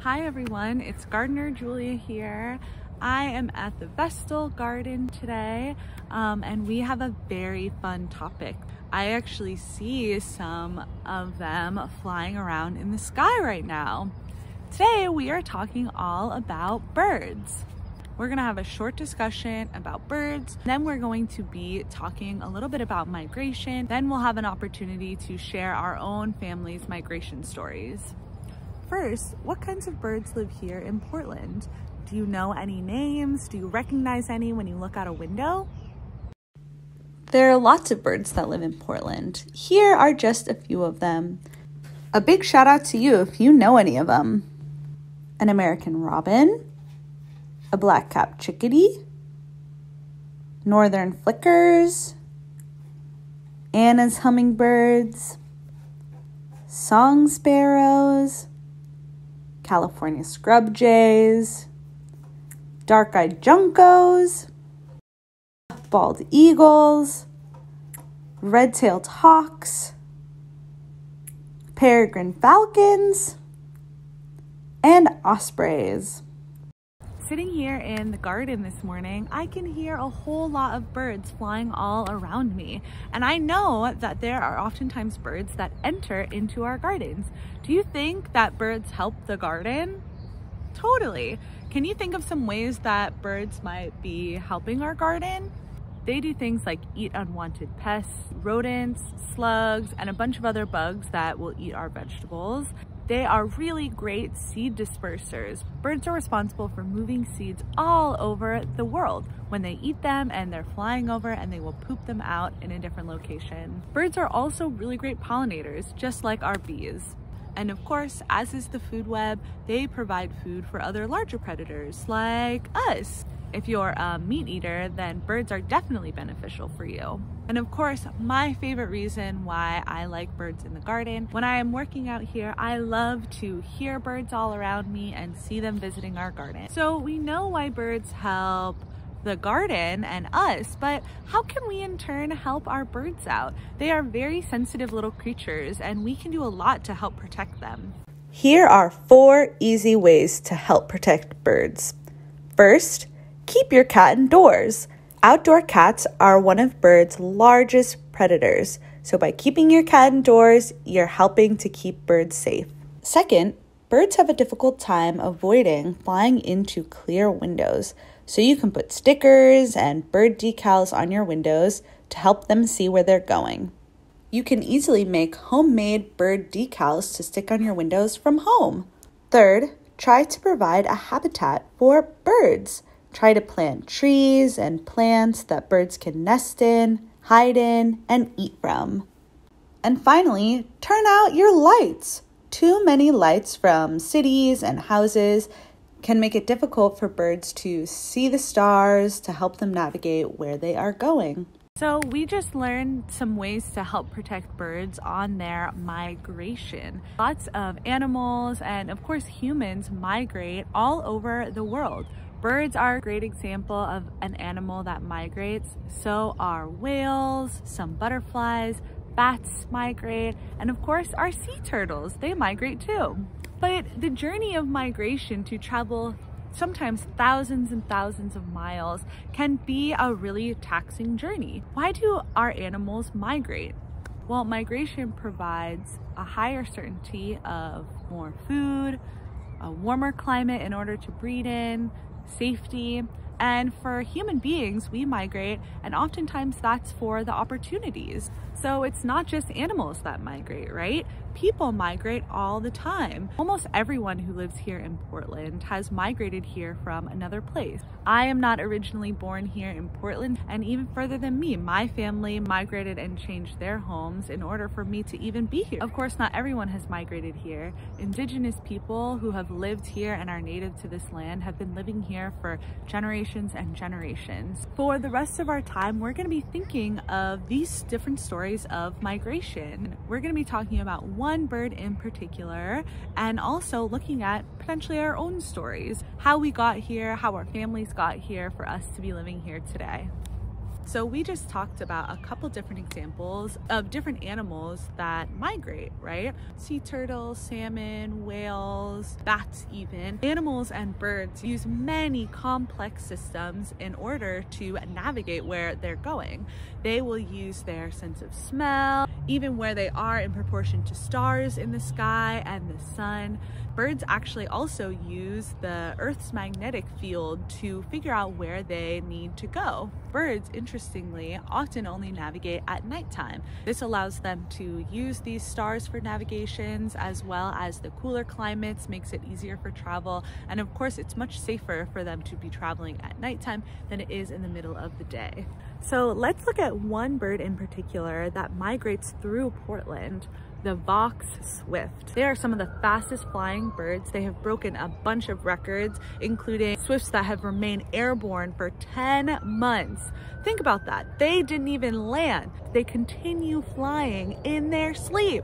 Hi everyone, it's Gardener Julia here. I am at the Vestal Garden today and we have a very fun topic. I actually see some of them flying around in the sky right now. Today we are talking all about birds. We're gonna have a short discussion about birds, then we're going to be talking a little bit about migration, then we'll have an opportunity to share our own family's migration stories. First, what kinds of birds live here in Portland? Do you know any names? Do you recognize any when you look out a window? There are lots of birds that live in Portland. Here are just a few of them. A big shout out to you if you know any of them. An American robin, a black-capped chickadee, northern flickers, Anna's hummingbirds, song sparrows, California scrub jays, dark-eyed juncos, bald eagles, red-tailed hawks, peregrine falcons, and ospreys. Sitting here in the garden this morning, I can hear a whole lot of birds flying all around me. And I know that there are oftentimes birds that enter into our gardens. Do you think that birds help the garden? Totally. Can you think of some ways that birds might be helping our garden? They do things like eat unwanted pests, rodents, slugs, and a bunch of other bugs that will eat our vegetables. They are really great seed dispersers. Birds are responsible for moving seeds all over the world when they eat them, and they're flying over and they will poop them out in a different location. Birds are also really great pollinators, just like our bees. And of course, as is the food web, they provide food for other larger predators like us. If you're a meat eater, then birds are definitely beneficial for you. And of course, my favorite reason why I like birds in the garden, when I am working out here, I love to hear birds all around me and see them visiting our garden. So we know why birds help the garden and us, but how can we in turn help our birds out? They are very sensitive little creatures and we can do a lot to help protect them. Here are 4 easy ways to help protect birds. First, keep your cat indoors. Outdoor cats are one of birds' largest predators, so by keeping your cat indoors, you're helping to keep birds safe. Second, birds have a difficult time avoiding flying into clear windows, so you can put stickers and bird decals on your windows to help them see where they're going. You can easily make homemade bird decals to stick on your windows from home. Third, try to provide a habitat for birds. Try to plant trees and plants that birds can nest in, hide in, and eat from. And finally, turn out your lights. Too many lights from cities and houses can make it difficult for birds to see the stars to help them navigate where they are going. So we just learned some ways to help protect birds on their migration. Lots of animals and of course humans migrate all over the world. Birds are a great example of an animal that migrates. So are whales, some butterflies, bats migrate, and of course our sea turtles, they migrate too. But the journey of migration to travel sometimes thousands and thousands of miles can be a really taxing journey. Why do our animals migrate? Well, migration provides a higher certainty of more food, a warmer climate in order to breed in, safety, and for human beings, we migrate, and oftentimes that's for the opportunities. So it's not just animals that migrate, right? People migrate all the time. Almost everyone who lives here in Portland has migrated here from another place. I am not originally born here in Portland, and even further than me, my family migrated and changed their homes in order for me to even be here. Of course, not everyone has migrated here. Indigenous people who have lived here and are native to this land have been living here for generations and generations. For the rest of our time, we're going to be thinking of these different stories of migration. We're going to be talking about one bird in particular, and also looking at potentially our own stories, how we got here, how our families got here for us to be living here today. So we just talked about a couple different examples of different animals that migrate, right? Sea turtles, salmon, whales, bats even. Animals and birds use many complex systems in order to navigate where they're going. They will use their sense of smell, even where they are in proportion to stars in the sky and the sun. Birds actually also use the Earth's magnetic field to figure out where they need to go. Birds, interestingly, often only navigate at nighttime. This allows them to use these stars for navigations, as well as the cooler climates makes it easier for travel. And of course, it's much safer for them to be traveling at nighttime than it is in the middle of the day. So let's look at one bird in particular that migrates through Portland, the Vox Swift. They are some of the fastest flying birds. They have broken a bunch of records, including swifts that have remained airborne for 10 months. Think about that. They didn't even land. They continue flying in their sleep.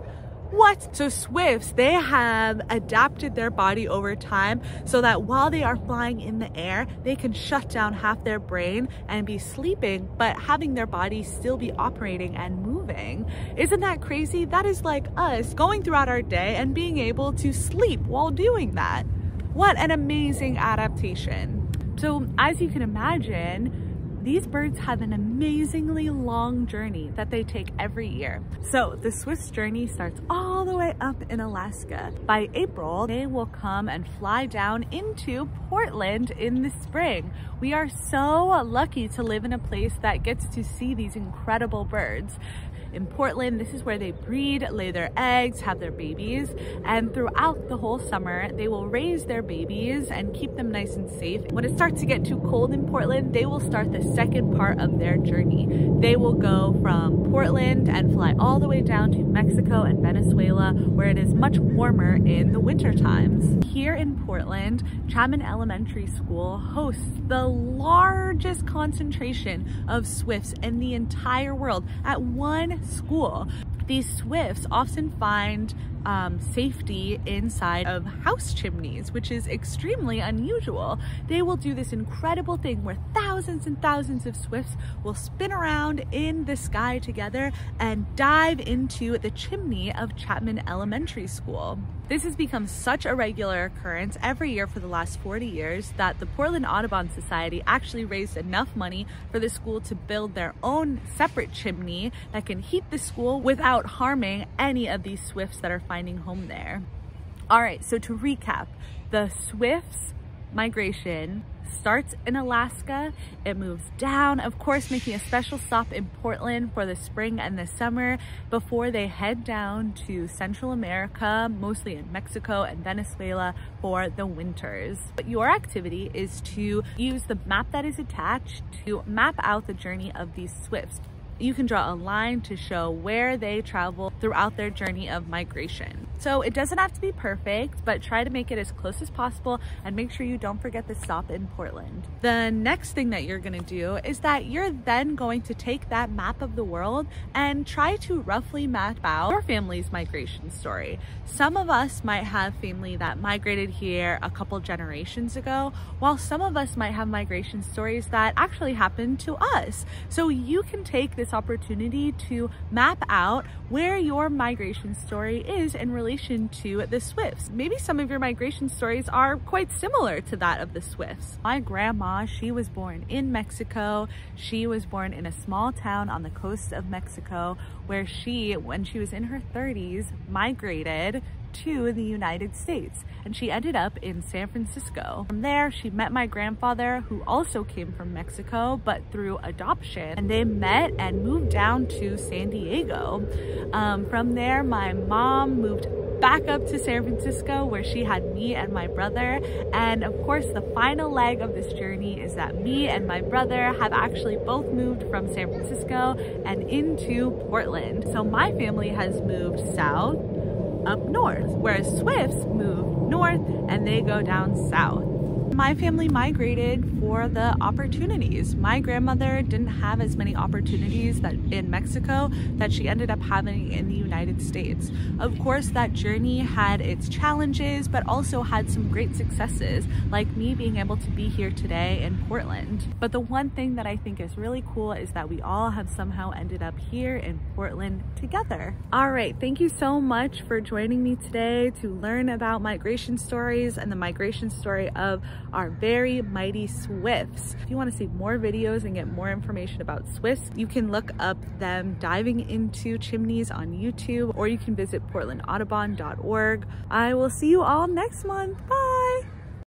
What? So swifts, they have adapted their body over time so that while they are flying in the air, they can shut down half their brain and be sleeping, but having their body still be operating and moving. Isn't that crazy? That is like us going throughout our day and being able to sleep while doing that. What an amazing adaptation. So as you can imagine, these birds have an amazingly long journey that they take every year. So the Swift's journey starts all the way up in Alaska. By April, they will come and fly down into Portland in the spring. We are so lucky to live in a place that gets to see these incredible birds. In Portland, this is where they breed, lay their eggs, have their babies, and throughout the whole summer, they will raise their babies and keep them nice and safe. When it starts to get too cold in Portland, they will start the second part of their journey. They will go from Portland and fly all the way down to Mexico and Venezuela, where it is much warmer in the winter times. Here in Portland, Chapman Elementary School hosts the largest concentration of swifts in the entire world at one school. These swifts often find safety inside of house chimneys, which is extremely unusual. They will do this incredible thing where thousands and thousands of swifts will spin around in the sky together and dive into the chimney of Chapman Elementary School. This has become such a regular occurrence every year for the last 40 years that the Portland Audubon Society actually raised enough money for the school to build their own separate chimney that can heat the school without harming any of these swifts that are finding home there. All right, so to recap, the swifts migration starts in Alaska. It moves down, of course, making a special stop in Portland for the spring and the summer before they head down to Central America, mostly in Mexico and Venezuela, for the winters. But your activity is to use the map that is attached to map out the journey of these swifts. You can draw a line to show where they travel throughout their journey of migration. So it doesn't have to be perfect, but try to make it as close as possible and make sure you don't forget the stop in Portland. The next thing that you're gonna do is that you're then going to take that map of the world and try to roughly map out your family's migration story. Some of us might have family that migrated here a couple generations ago, while some of us might have migration stories that actually happened to us. So you can take this opportunity to map out where your migration story is in relation to the swifts. Maybe some of your migration stories are quite similar to that of the swifts. My grandma, she was born in Mexico. She was born in a small town on the coast of Mexico where she, when she was in her 30s, migrated to the United States, and she ended up in San Francisco. From there, she met my grandfather, who also came from Mexico, but through adoption, and they met and moved down to San Diego. From there, my mom moved back up to San Francisco, where she had me and my brother. And of course, the final leg of this journey is that me and my brother have actually both moved from San Francisco and into Portland. So my family has moved south up north, whereas swifts move north and they go down south. my family migrated for the opportunities. My grandmother didn't have as many opportunities that in Mexico that she ended up having in the United States. Of course, that journey had its challenges, but also had some great successes, like me being able to be here today in Portland. But the one thing that I think is really cool is that we all have somehow ended up here in Portland together. All right, thank you so much for joining me today to learn about migration stories and the migration story of our very mighty Swifts. If you want to see more videos and get more information about Swifts, you can look up them diving into chimneys on YouTube, or you can visit portlandaudubon.org. I will see you all next month. Bye!